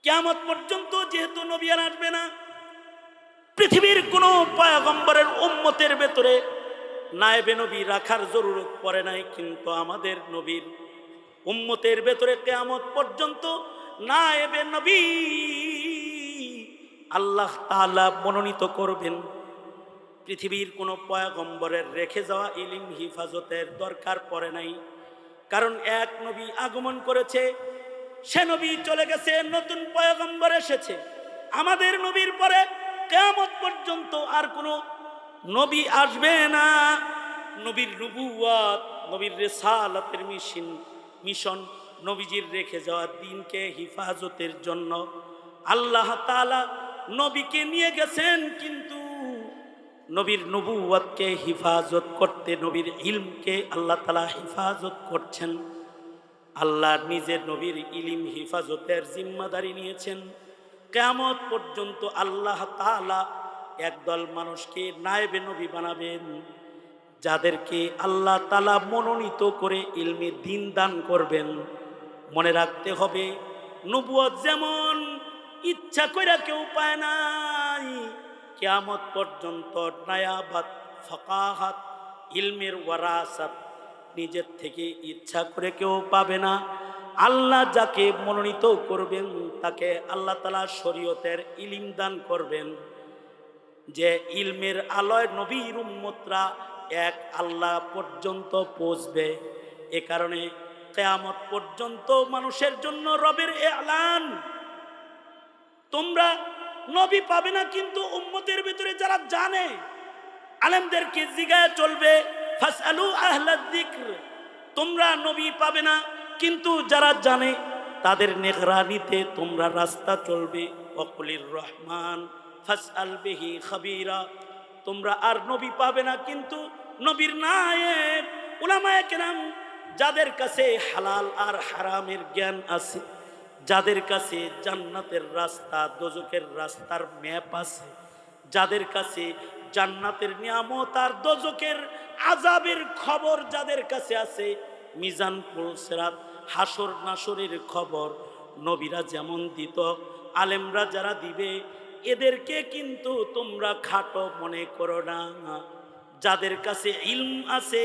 কিয়ামত পর্যন্ত যেহেতু নবী আর আসবে না, পৃথিবীর কোনো পয়গম্বরের উম্মতের ভেতরে নায়েবে নবী রাখার জরুরত পড়ে নাই, কিন্তু আমাদের নবীর উম্মতের ভেতরে কিয়ামত পর্যন্ত নায়েবে নবী আল্লাহ তাআলা মনোনীত করবেন। পৃথিবীর কোনো পয়গম্বরের রেখে যাওয়া ইলম হিফাজতের দরকার পড়ে নাই, কারণ এক নবী আগমন করেছে, সে নবী চলে গেছে, নতুন পয়গম্বর এসেছে। আমাদের নবীর পরে কিয়ামত পর্যন্ত আর কোনো নবী আসবে না। নবীর নবুওয়াত, নবীর রিসালাতের মিশন, নবীজির রেখে যাওয়া দ্বীনকে হিফাজতের জন্য আল্লাহ তাআলা নবীকে নিয়ে গেছেন, কিন্তু নবীর নবুওয়াতকে হিফাজত করতে, নবীর ইলমকে আল্লাহ তাআলা হিফাজত করছেন। আল্লাহ নিজের নবীর ইলম হিফাজতের জিম্মাদারি নিয়েছেন। কিয়ামত পর্যন্ত আল্লাহ তাআলা একদল মানুষকে নায়েবে নবী বানাবেন, যাদেরকে আল্লাহ তাআলা মনোনীত করে ইলমে দ্বীন দান করবেন। মনে রাখতে হবে, নবুয়ত যেমন ইচ্ছা কইরা কেউ পায় নাই, কিয়ামত পর্যন্ত নায়াবাত, ফাকাহাত, ইলমের ওয়ারাসাত নিজের থেকে ইচ্ছা করে কেউ পাবে না। আল্লাহ যাকে মনোনীত করবেন তাকে আল্লাহ তাআলা শরীয়তের ইলম দান করবেন, যে ইলমের আলোয় নবীর উম্মতরা এক আল্লাহ পর্যন্ত পৌঁছবে। এ কারণে কিয়ামত পর্যন্ত মানুষের জন্য রবের এলান, তোমরা নবী পাবে না, কিন্তু উম্মতের ভিতরে যারা জানে, আলেমদেরকে জিজ্ঞাসা চলবে, ফাসআলু আহলাদ যিকর, তোমরা নবী পাবে না, কিন্তু যারা জানে তাদের নিগরানিতে তোমরা রাস্তা চলবে। ওয়াকুলির রহমান ফাসআল বিহি খাবীরা, তোমরা আর নবী পাবে না, কিন্তু নবীর নায়েব উলামায়ে কেরাম, যাদের কাছে হালাল আর হারামের জ্ঞান আছে, যাদের কাছে জান্নাতের রাস্তা দোজখের রাস্তার ম্যাপ আছে, যাদের কাছে জান্নাতের নিয়ামত আর দোজখের আযাবের খবর যাদের কাছে আছে, মিজান পুল সিরাত হাসর নাসরের খবর নবীরা যেমন দিত, আলেমরা যারা দিবে, এদেরকে কিন্তু তোমরা খাটো মনে করো না। যাদের কাছে ইলম আছে,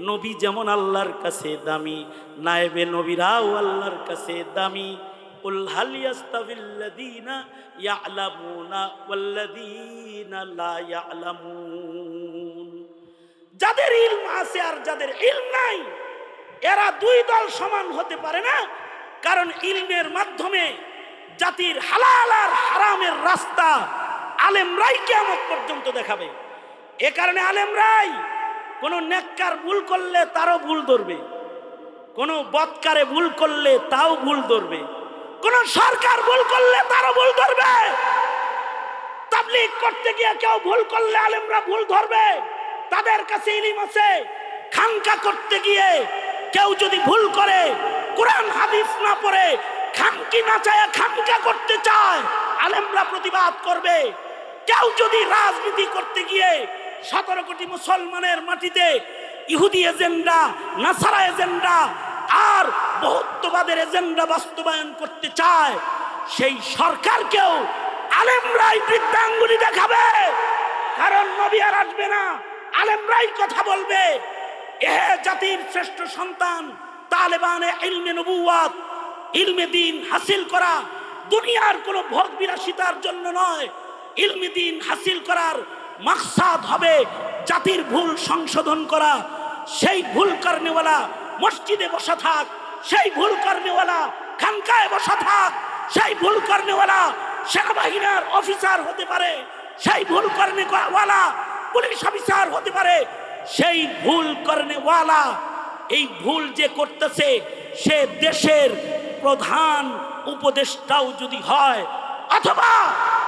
নবী যেমন আল্লাহর কাছে দামি, নায়েবে নবীরাও আল্লাহর কাছে দামি। কুল হাল ইয়াস্তাবিল্লাযীনা ইয়ালামুনা ওয়াল্লাযীনা লা ইয়ালামুন, যাদের ইলম আছে আর যাদের ইলম নাই, এরা দুই দল সমান হতে পারে না। কারণ ইলমের মাধ্যমে জাতির হালাল আর হারামের রাস্তা আলেমরাই কিয়ামত পর্যন্ত দেখাবে। এ কারণে আলেমরাই কোনো নেককার ভুল করলে তারও ভুল ধরবে, কোনো বদকারে ভুল করলে তাও ভুল ধরবে, কোন সরকার ভুল করলে তারও ভুল ধরবে। তাবলীগ করতে গিয়ে কেউ ভুল করলে আলেমরা ভুল ধরবে, তাদের কাছে ইলম আছে। খানকা করতে গিয়ে কেউ যদি ভুল করে, কোরআন হাদিস না পড়ে খানকি না চায় খানকা করতে চায়, আলেমরা প্রতিবাদ করবে। কেউ যদি রাজনীতি করতে গিয়ে 17 কোটি মুসলমানের মাটিতে ইহুদি এজেন্ডা, নাসারা এজেন্ডা আর বহুত্ববাদের এজেন্ডা বাস্তবায়ন করতে চায়, সেই সরকারকেও আলেমরাই বৃদ্ধাঙ্গুলি দেখাবে। কারণ নবী আর আসবে না, আলেমরাই কথা বলবে। এ জাতির শ্রেষ্ঠ সন্তান তালেবানে ইলমে নবুওয়াত, ইলমে দ্বীন হাসিল করা দুনিয়ার কোনো ভোগ বিলাসিতার জন্য নয়। ইলমে দ্বীন হাসিল করার মাকসাদ হবে জাতির ভুল সংশোধন করা। সেই ভুল করনেওয়ালা মসজিদে বসা থাক, সেই ভুল করনেওয়ালা খানকায় বসা থাক, সেই ভুল করনেওয়ালা সেনাবাহিনীর অফিসার হতে পারে, সেই ভুল করনেওয়ালা পুলিশ অফিসার হতে পারে। সেই ভুল করনেওয়ালা, এই ভুল যে করতেছে, সে দেশের প্রধান উপদেষ্টাও যদি হয়, অথবা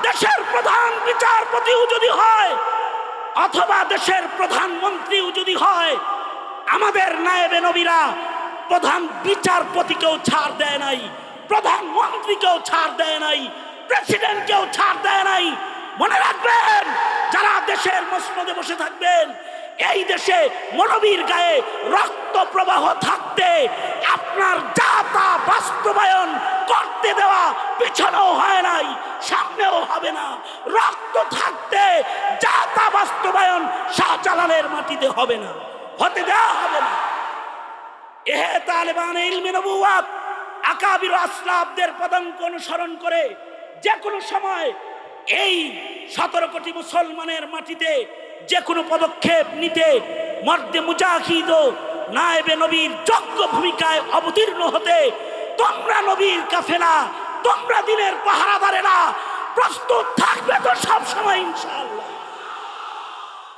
দেশের প্রধান বিচারপতিও যদি হয়, অথবা দেশের প্রধানমন্ত্রীও যদি হয়, আমাদের নায়েবে নবীরা প্রধান বিচারপতিকেও ছাড় দেয় নাই, প্রধানমন্ত্রীকেও ছাড় দেয় নাই, প্রেসিডেন্টকেও ছাড় দেয় নাই। মনে রাখবেন, যারা দেশের মসনদে বসে থাকবেন, এই দেশে মৌলবীর গায়ে রক্ত প্রবাহ থাকতে আপনার যা তা বাস্তবায়ন করতে দেওয়া পিছনেও হয় নাই, সামনেও হবে না। রক্ত থাকতে যা তা বাস্তবায়ন শাহজালালের মাটিতে হবে না, হতে দেওয়া হবে না। এহে তালেবান ইলমে নবুওয়াত আকাবির আসলাফদের পদাঙ্ক অনুসরণ করে যে কোনো সময় এই 17 কোটি মুসলমানের মাটিতে যে কোনো পদক্ষেপ নিতে মর্দে মুজাহিদ ও নায়েবে নবীর যোগ্য ভূমিকায় অবতীর্ণ হতে তোমরা নবীর কাফেলা, তোমরা দিনের পাহারাদারেরা প্রস্তুত থাকবে তো সব সময় ইনশাআল্লাহ।